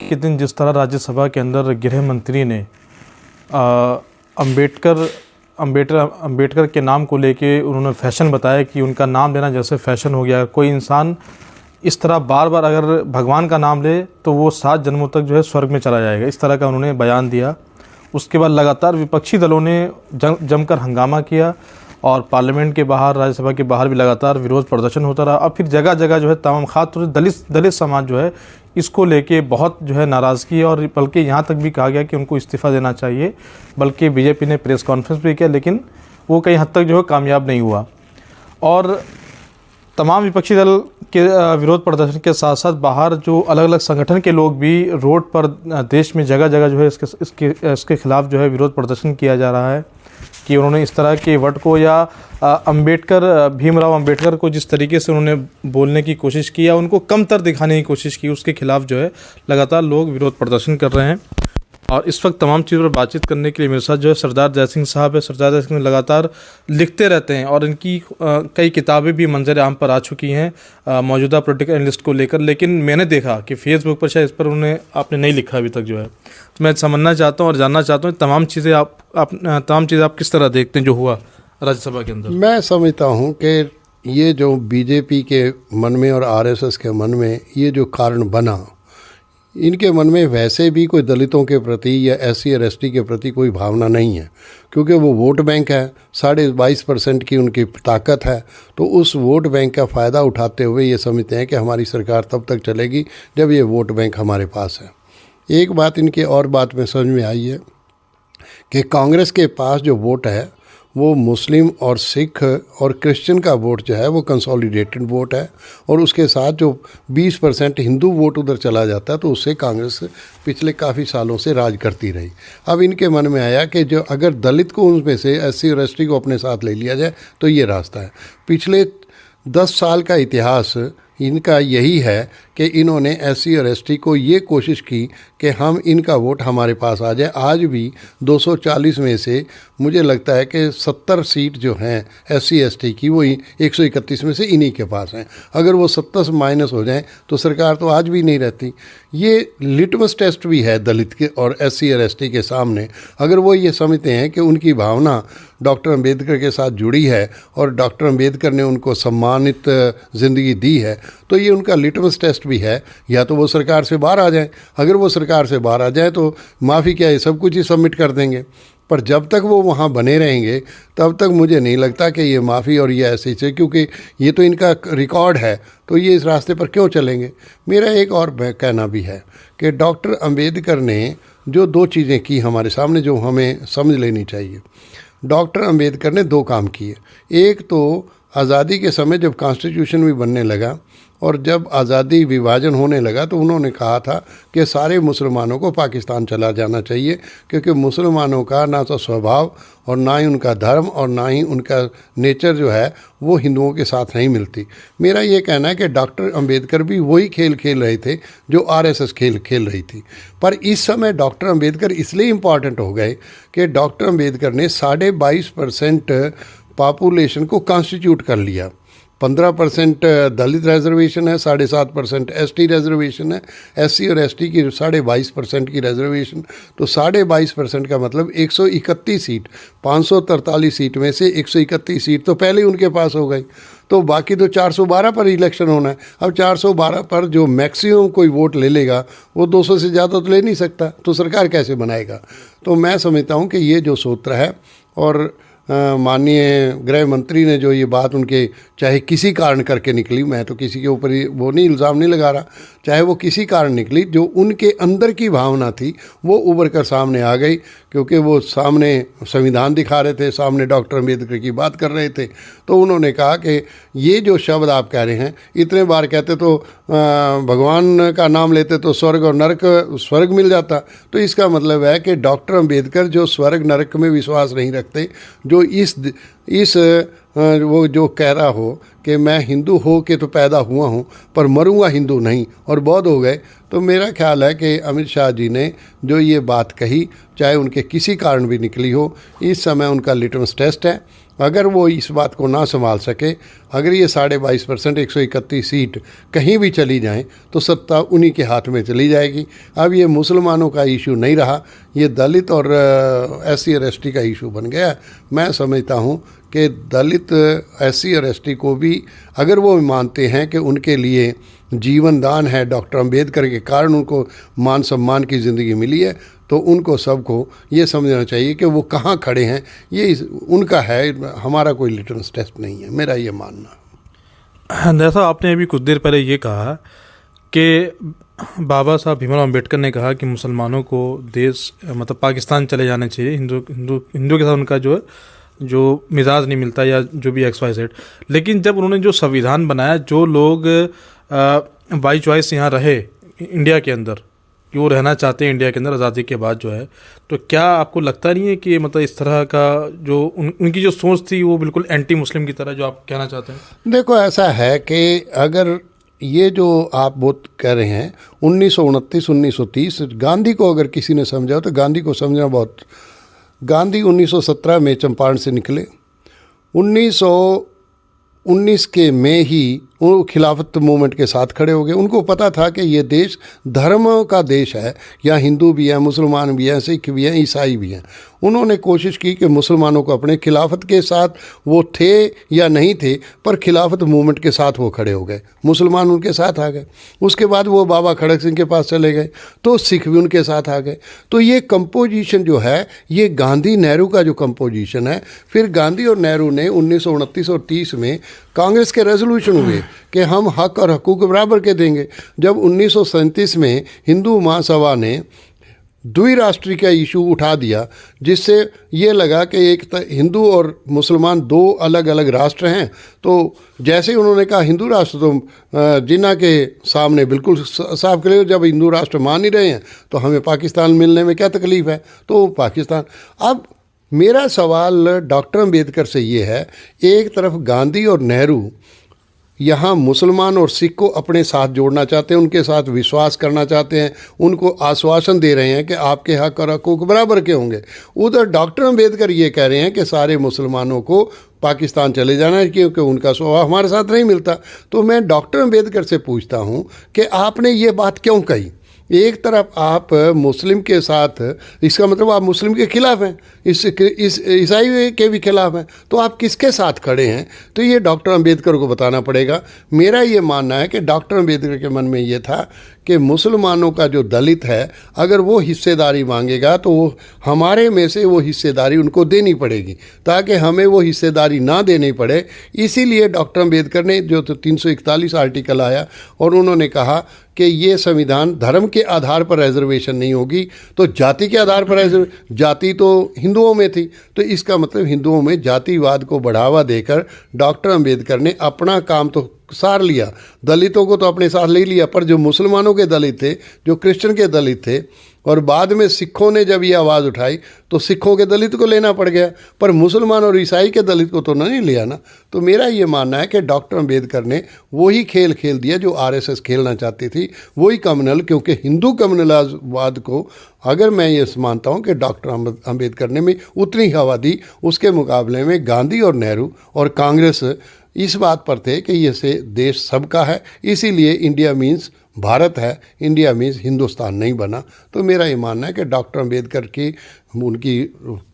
के दिन जिस तरह राज्यसभा के अंदर गृह मंत्री ने अंबेडकर के नाम को लेके उन्होंने फैशन बताया कि उनका नाम लेना जैसे फैशन हो गया। कोई इंसान इस तरह बार बार अगर भगवान का नाम ले तो वो 7 जन्मों तक जो है स्वर्ग में चला जाएगा, इस तरह का उन्होंने बयान दिया। उसके बाद लगातार विपक्षी दलों ने जमकर हंगामा किया और पार्लियामेंट के बाहर, राज्यसभा के बाहर भी लगातार विरोध प्रदर्शन होता रहा। अब फिर जगह जगह जो है तमाम खासतौर से दलित समाज जो है इसको लेके बहुत जो है नाराज़गी, और बल्कि यहाँ तक भी कहा गया कि उनको इस्तीफ़ा देना चाहिए। बल्कि बीजेपी ने प्रेस कॉन्फ्रेंस भी किया, लेकिन वो कई हद तक जो है कामयाब नहीं हुआ। और तमाम विपक्षी दल के विरोध प्रदर्शन के साथ साथ बाहर जो अलग अलग संगठन के लोग भी रोड पर देश में जगह जगह जो है इसके खिलाफ जो है विरोध प्रदर्शन किया जा रहा है कि उन्होंने इस तरह के वर्ड को या भीमराव अंबेडकर को जिस तरीके से उन्होंने बोलने की कोशिश की या उनको कमतर दिखाने की कोशिश की, उसके खिलाफ जो है लगातार लोग विरोध प्रदर्शन कर रहे हैं। और इस वक्त तमाम चीज़ों पर बातचीत करने के लिए मेरे साथ जो है सरदार जय सिंह साहब है। सरदार जय सिंह लगातार लिखते रहते हैं और इनकी कई किताबें भी मंजर आम पर आ चुकी हैं मौजूदा पॉलिटिकल एनालिस्ट को लेकर, लेकिन मैंने देखा कि फेसबुक पर शायद इस पर आपने नहीं लिखा अभी तक जो है। तो मैं समझना चाहता हूँ और जानना चाहता हूँ तमाम चीज़ें आप किस तरह देखते हैं जो हुआ राज्यसभा के अंदर। मैं समझता हूँ कि ये जो बीजेपी के मन में और आरएसएस के मन में ये जो कारण बना, इनके मन में वैसे भी कोई दलितों के प्रति या SC और ST के प्रति कोई भावना नहीं है, क्योंकि वो वोट बैंक है। 22.5% की उनकी ताकत है, तो उस वोट बैंक का फ़ायदा उठाते हुए ये समझते हैं कि हमारी सरकार तब तक चलेगी जब ये वोट बैंक हमारे पास है। एक बात इनकी और बात में समझ में आई है कि कांग्रेस के पास जो वोट है वो मुस्लिम और सिख और क्रिश्चियन का वोट जो है वो कंसोलिडेटेड वोट है, और उसके साथ जो 20% हिंदू वोट उधर चला जाता है, तो उससे कांग्रेस पिछले काफ़ी सालों से राज करती रही। अब इनके मन में आया कि जो अगर दलित को उनमें से SC और ST को अपने साथ ले लिया जाए तो ये रास्ता है। पिछले 10 साल का इतिहास इनका यही है कि इन्होंने SC और ST को ये कोशिश की कि हम इनका वोट हमारे पास आ जाए। आज भी 240 में से मुझे लगता है कि 70 सीट जो हैं SC ST की वो 131 में से इन्हीं के पास हैं। अगर वो 70 माइनस हो जाएं तो सरकार तो आज भी नहीं रहती। ये लिटमस टेस्ट भी है दलित के और SC और ST के सामने। अगर वो ये समझते हैं कि उनकी भावना डॉक्टर अंबेडकर के साथ जुड़ी है और डॉक्टर अंबेडकर ने उनको सम्मानित ज़िंदगी दी है, तो ये उनका लिटमस टेस्ट भी है। या तो वो सरकार से बाहर आ जाए, अगर वो सरकार से बाहर आ जाए तो माफ़ी क्या ये सब कुछ ही सबमिट कर देंगे। पर जब तक वो वहाँ बने रहेंगे तब तक मुझे नहीं लगता कि ये माफ़ी और ये ऐसे ही, क्योंकि ये तो इनका रिकॉर्ड है, तो ये इस रास्ते पर क्यों चलेंगे। मेरा एक और कहना भी है कि डॉक्टर अंबेडकर ने जो 2 चीज़ें की हमारे सामने जो हमें समझ लेनी चाहिए। डॉक्टर अंबेडकर ने 2 काम किए। एक तो आज़ादी के समय जब कॉन्स्टिट्यूशन भी बनने लगा और जब आज़ादी विभाजन होने लगा तो उन्होंने कहा था कि सारे मुसलमानों को पाकिस्तान चला जाना चाहिए, क्योंकि मुसलमानों का ना तो स्वभाव और ना ही उनका धर्म और ना ही उनका नेचर जो है वो हिंदुओं के साथ नहीं मिलती। मेरा ये कहना है कि डॉक्टर अंबेडकर भी वही खेल खेल रहे थे जो RSS खेल रही थी। पर इस समय डॉक्टर अंबेडकर इसलिए इम्पॉर्टेंट हो गए कि डॉक्टर अंबेडकर ने 22.5% पॉपुलेशन को कॉन्स्टिट्यूट कर लिया। 15% दलित रिजर्वेशन है, 7.5% ST रिजर्वेशन है, SC और ST की 22.5% की रिजर्वेशन, तो 22.5% का मतलब 131 सीट, 543 सीट में से 131 सीट तो पहले ही उनके पास हो गई। तो बाकी तो 412 पर इलेक्शन होना है। अब 412 पर जो मैक्सिमम कोई वोट ले लेगा वो 200 से ज़्यादा तो ले नहीं सकता, तो सरकार कैसे बनाएगा। तो मैं समझता हूँ कि ये जो सूत्र है, और माननीय गृह मंत्री ने जो ये बात उनके चाहे किसी कारण करके निकली, मैं तो किसी के ऊपर वो नहीं इल्ज़ाम नहीं लगा रहा, चाहे वो किसी कारण निकली, जो उनके अंदर की भावना थी वो उभर कर सामने आ गई, क्योंकि वो सामने संविधान दिखा रहे थे, सामने डॉक्टर अंबेडकर की बात कर रहे थे। तो उन्होंने कहा कि ये जो शब्द आप कह रहे हैं, इतने बार कहते तो भगवान का नाम लेते तो स्वर्ग और नरक, स्वर्ग मिल जाता। तो इसका मतलब है कि डॉक्टर अंबेडकर जो स्वर्ग नरक में विश्वास नहीं रखते, जो इस वो जो कह रहा हो कि मैं हिंदू हो के तो पैदा हुआ हूँ पर मरूंगा हिंदू नहीं, और बौद्ध हो गए, तो मेरा ख्याल है कि अमित शाह जी ने जो ये बात कही, चाहे उनके किसी कारण भी निकली हो, इस समय उनका लिटमस टेस्ट है अगर वो इस बात को ना संभाल सके, अगर ये 22.5% 131 सीट कहीं भी चली जाएं तो सत्ता उन्हीं के हाथ में चली जाएगी। अब ये मुसलमानों का इशू नहीं रहा, ये दलित और SC और ST का इशू बन गया। मैं समझता हूँ कि दलित SC और ST को भी अगर वो मानते हैं कि उनके लिए जीवन दान है, डॉक्टर अंबेडकर के कारण उनको मान सम्मान की ज़िंदगी मिली है, तो उनको सबको ये समझना चाहिए कि वो कहाँ खड़े हैं, ये उनका है, हमारा कोई लिटमस टेस्ट नहीं है, मेरा ये मानना। जैसा आपने अभी कुछ देर पहले ये कहा कि बाबा साहब भीमराव अम्बेडकर ने कहा कि मुसलमानों को देश मतलब पाकिस्तान चले जाना चाहिए, हिंदू के साथ उनका जो मिजाज नहीं मिलता या जो भी XYZ। लेकिन जब उन्होंने जो संविधान बनाया, जो लोग बाई चॉइस यहाँ रहे इंडिया के अंदर, कि वो रहना चाहते हैं इंडिया के अंदर आज़ादी के बाद जो है, तो क्या आपको लगता नहीं है कि मतलब इस तरह का जो उनकी जो सोच थी वो बिल्कुल एंटी मुस्लिम की तरह, जो आप कहना चाहते हैं? देखो, ऐसा है कि अगर ये जो आप बहुत कह रहे हैं 1929 1930, गांधी को अगर किसी ने समझा तो गांधी को समझना बहुत, गांधी 1917 में चंपारण से निकले, 1919 के में ही वो खिलाफत मूवमेंट के साथ खड़े हो गए। उनको पता था कि ये देश धर्मों का देश है, यहाँ हिंदू भी हैं, मुसलमान भी हैं, सिख भी हैं, ईसाई भी हैं। उन्होंने कोशिश की कि मुसलमानों को अपने खिलाफत के साथ, वो थे या नहीं थे, पर खिलाफत मूवमेंट के साथ वो खड़े हो गए, मुसलमान उनके साथ आ गए। उसके बाद वो बाबा खड़क सिंह के पास चले गए तो सिख भी उनके साथ आ गए। तो ये कंपोजिशन जो है, ये गांधी नेहरू का जो कंपोजिशन है। फिर गांधी और नेहरू ने 1929 और 30 में कांग्रेस के रेजोल्यूशन हुए कि हम हक और हकूक बराबर के देंगे। जब 1937 में हिंदू महासभा ने द्विराष्ट्रीय का इशू उठा दिया, जिससे ये लगा कि एक हिंदू और मुसलमान दो अलग अलग राष्ट्र हैं, तो जैसे ही उन्होंने कहा हिंदू राष्ट्र तो जिन्ना के सामने बिल्कुल साफ क्लियर, जब हिंदू राष्ट्र मान ही रहे हैं तो हमें पाकिस्तान मिलने में क्या तकलीफ़ है, तो पाकिस्तान। अब मेरा सवाल डॉक्टर अंबेडकर से ये है, एक तरफ गांधी और नेहरू यहाँ मुसलमान और सिख को अपने साथ जोड़ना चाहते हैं, उनके साथ विश्वास करना चाहते हैं, उनको आश्वासन दे रहे हैं कि आपके हक और हकूक बराबर के होंगे। उधर डॉक्टर अंबेडकर ये कह रहे हैं कि सारे मुसलमानों को पाकिस्तान चले जाना है क्योंकि उनका स्वभाव हमारे साथ नहीं मिलता। तो मैं डॉक्टर अंबेडकर से पूछता हूँ कि आपने ये बात क्यों कही? एक तरफ आप मुस्लिम के साथ, इसका मतलब आप मुस्लिम के खिलाफ हैं, इस ईसाई के भी खिलाफ हैं, तो आप किसके साथ खड़े हैं? तो ये डॉक्टर अंबेडकर को बताना पड़ेगा। मेरा ये मानना है कि डॉक्टर अंबेडकर के मन में ये था कि मुसलमानों का जो दलित है, अगर वो हिस्सेदारी मांगेगा तो वो हमारे में से वो हिस्सेदारी उनको देनी पड़ेगी, ताकि हमें वो हिस्सेदारी ना देनी पड़े। इसीलिए डॉक्टर अंबेडकर ने जो 341 आर्टिकल आया और उन्होंने कहा कि ये संविधान धर्म के आधार पर रिजर्वेशन नहीं होगी, तो जाति के आधार पर जाति तो हिंदुओं में थी, तो इसका मतलब हिंदुओं में जातिवाद को बढ़ावा देकर डॉक्टर अंबेडकर ने अपना काम तो सार लिया, दलितों को तो अपने साथ ले लिया, पर जो मुसलमानों के दलित थे, जो क्रिश्चियन के दलित थे, और बाद में सिखों ने जब ये आवाज़ उठाई तो सिखों के दलित को लेना पड़ गया, पर मुसलमान और ईसाई के दलित को तो नहीं लिया ना। तो मेरा ये मानना है कि डॉक्टर अंबेडकर ने वही खेल खेल दिया जो RSS खेलना चाहती थी, वही कम्युनल, क्योंकि हिंदू कम्युनलवाद को अगर मैं ये मानता हूँ कि डॉक्टर अंबेडकर ने भी उतनी हवा दी, उसके मुकाबले में गांधी और नेहरू और कांग्रेस इस बात पर थे कि ये से देश सबका है, इसीलिए इंडिया मीन्स भारत है, इंडिया मीन्स हिंदुस्तान नहीं बना। तो मेरा ये मानना है कि डॉक्टर अंबेडकर की, उनकी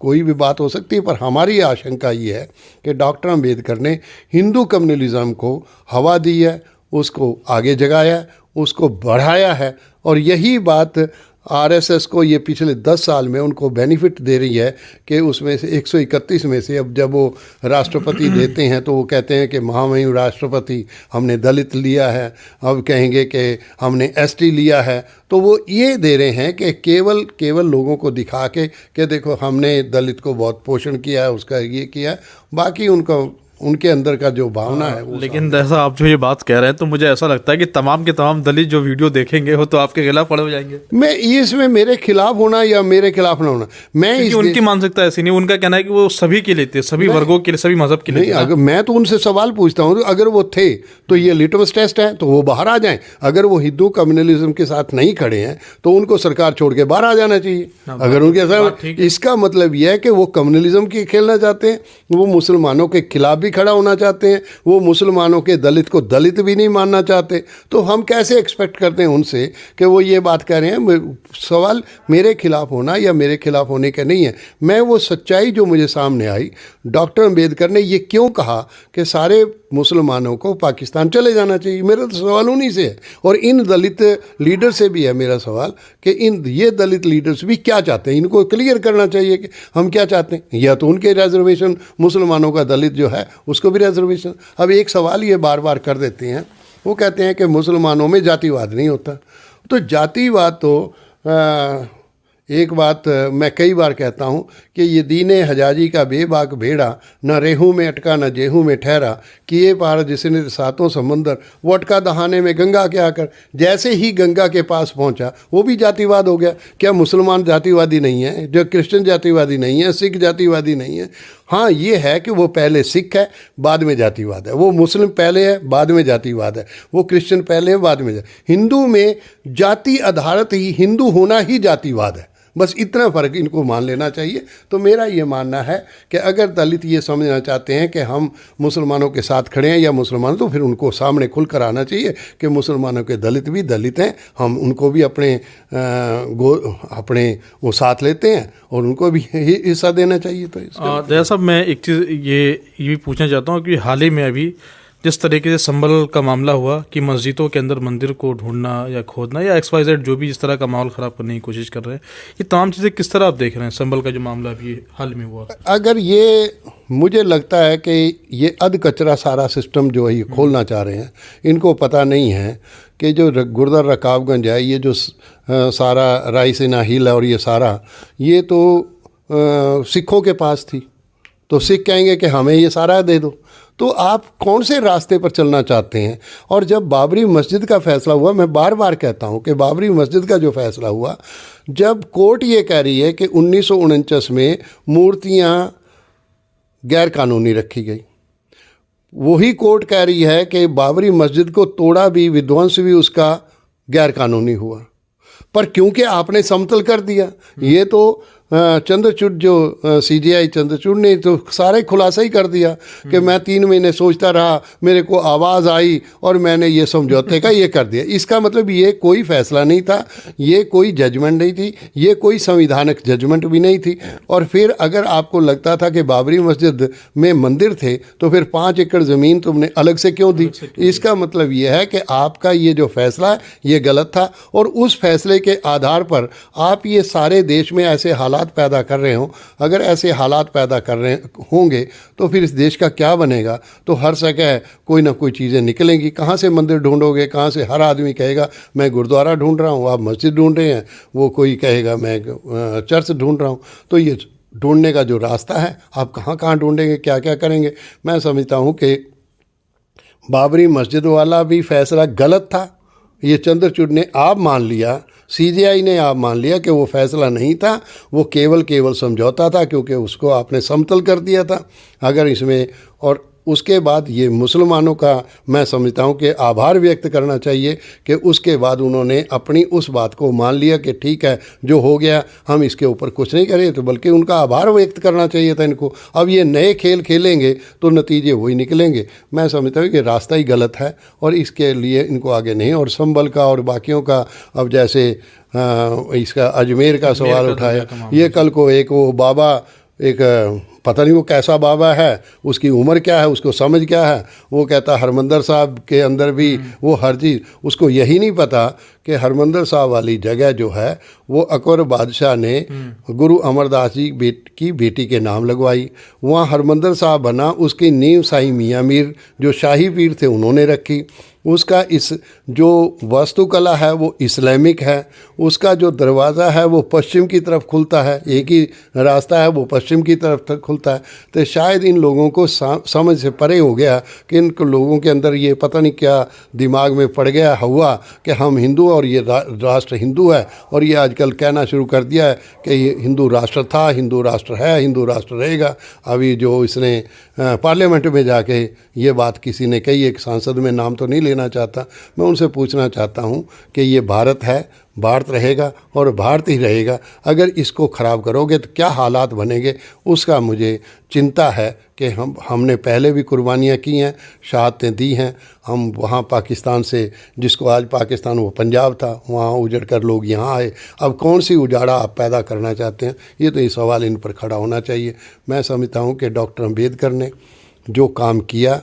कोई भी बात हो सकती है, पर हमारी आशंका ये है कि डॉक्टर अंबेडकर ने हिंदू कम्युनलिज्म को हवा दी है, उसको आगे जगाया है, उसको बढ़ाया है, और यही बात RSS को ये पिछले 10 साल में उनको बेनिफिट दे रही है कि उसमें से 131 में से अब जब वो राष्ट्रपति देते हैं तो वो कहते हैं कि महामहिम राष्ट्रपति हमने दलित लिया है, अब कहेंगे कि हमने ST लिया है। तो वो ये दे रहे हैं कि केवल लोगों को दिखा के कि देखो हमने दलित को बहुत पोषण किया है, उसका ये किया है, बाकी उनका उनके अंदर का जो भावना है वो। लेकिन जैसा आप जो ये बात कह रहे हैं तो मुझे ऐसा लगता है कि तमाम के तमाम दलित जो वीडियो देखेंगे वो तो आपके खिलाफ खड़े हो जाएंगे। मैं इसमें मेरे खिलाफ होना या मेरे खिलाफ ना होना, मैं क्योंकि उनकी मानसिकता ऐसी नहीं, उनका कहना है कि वो सभी के लिए थे, सभी वर्गों के लिए, सभी मजहब के लिए। नहीं, अगर मैं तो उनसे सवाल पूछता हूँ, अगर वो थे तो ये लिटमस टेस्ट है, तो वो बाहर आ जाएं। अगर वो हिंदू कम्युनलिज्म के साथ नहीं खड़े हैं तो उनको सरकार छोड़ के बाहर आ जाना चाहिए। अगर उनके साथ, इसका मतलब यह है कि वो कम्युनलिज्म की खेलना चाहते हैं, वो मुसलमानों के खिलाफ भी खड़ा होना चाहते हैं, वो मुसलमानों के दलित को दलित भी नहीं मानना चाहते। तो हम कैसे एक्सपेक्ट करते हैं उनसे कि वो ये बात कह रहे हैं। सवाल मेरे खिलाफ होना या मेरे खिलाफ होने का नहीं है। मैं वो सच्चाई जो मुझे सामने आई, डॉक्टर अम्बेडकर ने ये क्यों कहा कि सारे मुसलमानों को पाकिस्तान चले जाना चाहिए, मेरा तो सवाल उन्हीं से है। और इन दलित लीडर से भी है मेरा सवाल कि ये दलित लीडर्स भी क्या चाहते हैं, इनको क्लियर करना चाहिए कि हम क्या चाहते हैं। या तो उनके रिजर्वेशन, मुसलमानों का दलित जो है उसको भी रिजर्वेशन। अब एक सवाल ये बार बार कर देते हैं, वो कहते हैं कि मुसलमानों में जातिवाद नहीं होता। तो जातिवाद तो एक बात मैं कई बार कहता हूँ कि ये दीने हजाजी का बेबाक भेड़ा, न रेहू में अटका न जेहू में ठहरा, किए पार जिसने सातों समंदर, वो अटका दहाने में गंगा के आकर। जैसे ही गंगा के पास पहुँचा वो भी जातिवाद हो गया। क्या मुसलमान जातिवादी नहीं है, जो क्रिश्चियन जातिवादी नहीं है, सिख जातिवादी नहीं है? हाँ, ये है कि वो पहले सिख है बाद में जातिवाद है, वो मुस्लिम पहले है बाद में जातिवाद है, वो क्रिश्चियन पहले है बाद में। हिंदू में जाति आधारित ही हिंदू होना ही जातिवाद है। बस इतना फ़र्क इनको मान लेना चाहिए। तो मेरा ये मानना है कि अगर दलित ये समझना चाहते हैं कि हम मुसलमानों के साथ खड़े हैं या मुसलमान, तो फिर उनको सामने खुल कर आना चाहिए कि मुसलमानों के दलित भी दलित हैं, हम उनको भी अपने वो साथ लेते हैं और उनको भी हिस्सा देना चाहिए। तो दया साहब, मैं एक चीज़ ये भी पूछना चाहता हूँ कि हाल ही में अभी जिस तरीके से संभल का मामला हुआ कि मस्जिदों के अंदर मंदिर को ढूंढना या खोदना या XYZ जो भी इस तरह का माहौल ख़राब करने की कोशिश कर रहे हैं, ये तमाम चीज़ें किस तरह आप देख रहे हैं? संभल का जो मामला अभी हाल में हुआ, अगर ये, मुझे लगता है कि ये अध कचरा सारा सिस्टम जो है ये खोलना चाह रहे हैं। इनको पता नहीं है कि जो गुरुद्वारा रकाबगंज है, ये जो सारा रायसीना हिल और ये सारा, ये तो सिखों के पास थी, तो सिख कहेंगे कि हमें ये सारा दे दो। तो आप कौन से रास्ते पर चलना चाहते हैं? और जब बाबरी मस्जिद का फैसला हुआ, मैं बार बार कहता हूं कि बाबरी मस्जिद का जो फैसला हुआ, जब कोर्ट ये कह रही है कि 1949 में मूर्तियां गैर कानूनी रखी गई, वही कोर्ट कह रही है कि बाबरी मस्जिद को तोड़ा भी, विध्वंस भी उसका गैर कानूनी हुआ। पर क्योंकि आपने समतल कर दिया, ये तो चंद्रचूड़ जो CJI चंद्रचूड़ ने तो सारे खुलासा ही कर दिया कि मैं 3 महीने सोचता रहा, मेरे को आवाज़ आई और मैंने ये समझौते का ये कर दिया। इसका मतलब ये कोई फैसला नहीं था, ये कोई जजमेंट नहीं थी, ये कोई संविधानिक जजमेंट भी नहीं थी। और फिर अगर आपको लगता था कि बाबरी मस्जिद में मंदिर थे तो फिर 5 एकड़ ज़मीन तुमने अलग से क्यों दी? इसका मतलब ये है कि आपका ये जो फैसला है ये गलत था, और उस फैसले के आधार पर आप ये सारे देश में ऐसे हालात पैदा कर रहे हो। अगर ऐसे हालात पैदा कर रहे होंगे तो फिर इस देश का क्या बनेगा? तो हर जगह कोई ना कोई चीज़ें निकलेंगी। कहाँ से मंदिर ढूंढोगे? कहाँ से? हर आदमी कहेगा मैं गुरुद्वारा ढूंढ रहा हूँ, आप मस्जिद ढूंढ रहे हैं, वो कोई कहेगा मैं चर्च ढूंढ रहा हूँ। तो ये ढूंढने का जो रास्ता है, आप कहाँ कहाँ ढूंढेंगे, क्या क्या करेंगे? मैं समझता हूँ कि बाबरी मस्जिद वाला भी फैसला गलत था। ये चंद्रचूड़ ने आप मान लिया, CJI ने आप मान लिया कि वो फैसला नहीं था, वो केवल समझौता था, क्योंकि उसको आपने समतल कर दिया था। अगर इसमें, और उसके बाद ये मुसलमानों का मैं समझता हूँ कि आभार व्यक्त करना चाहिए कि उसके बाद उन्होंने अपनी उस बात को मान लिया कि ठीक है, जो हो गया हम इसके ऊपर कुछ नहीं करें, तो बल्कि उनका आभार व्यक्त करना चाहिए था इनको। अब ये नए खेल खेलेंगे तो नतीजे वही निकलेंगे। मैं समझता हूँ कि रास्ता ही गलत है और इसके लिए इनको आगे नहीं। और संभल का और बाकियों का, अब जैसे इसका अजमेर का सवाल उठाया, ये कल को एक वो बाबा, एक पता नहीं वो कैसा बाबा है, उसकी उम्र क्या है, उसको समझ क्या है, वो कहता हरमंदर साहब के अंदर भी वो हर चीज़, उसको यही नहीं पता कि हरमंदर साहब वाली जगह जो है वो अकबर बादशाह ने गुरु अमरदास जी की बेटी के नाम लगवाई। वहाँ हरमंदर साहब बना, उसकी नींव साईं मियाँ मीर जो शाही पीर थे उन्होंने रखी। उसका इस जो वास्तुकला है वो इस्लामिक है, उसका जो दरवाज़ा है वो पश्चिम की तरफ खुलता है, एक ही रास्ता है वो पश्चिम की तरफ तक खुलता है। तो शायद इन लोगों को समझ से परे हो गया कि इन लोगों के अंदर ये पता नहीं क्या दिमाग में पड़ गया हुआ कि हम हिंदू और ये राष्ट्र हिंदू है, और ये आजकल कहना शुरू कर दिया है कि ये हिंदू राष्ट्र था, हिंदू राष्ट्र है, हिंदू राष्ट्र रहेगा। अभी जो इसने पार्लियामेंट में जाके ये बात किसी ने कही, एक सांसद में नाम तो नहीं लेना चाहता, मैं उनसे पूछना चाहता हूँ कि ये भारत है, भारत रहेगा और भारत ही रहेगा। अगर इसको ख़राब करोगे तो क्या हालात बनेंगे, उसका मुझे चिंता है कि हमने पहले भी कुर्बानियाँ की हैं, शहादतें दी हैं। हम वहाँ पाकिस्तान से, जिसको आज पाकिस्तान वो पंजाब था, वहाँ उजड़ कर लोग यहाँ आए। अब कौन सी उजाड़ा आप पैदा करना चाहते हैं, ये तो ये सवाल इन पर खड़ा होना चाहिए। मैं समझता हूँ कि डॉक्टर अम्बेडकर ने जो काम किया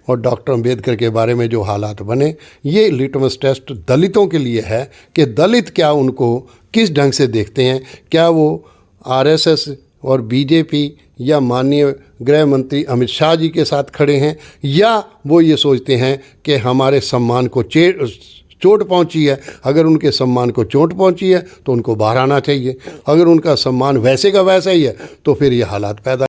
और डॉक्टर अम्बेडकर के बारे में जो हालात बने, ये लिटमस टेस्ट दलितों के लिए है कि दलित क्या उनको किस ढंग से देखते हैं। क्या वो आरएसएस और बीजेपी या माननीय गृह मंत्री अमित शाह जी के साथ खड़े हैं, या वो ये सोचते हैं कि हमारे सम्मान को चोट पहुंची है। अगर उनके सम्मान को चोट पहुंची है तो उनको बाहर आना चाहिए। अगर उनका सम्मान वैसे का वैसा ही है तो फिर ये हालात पैदा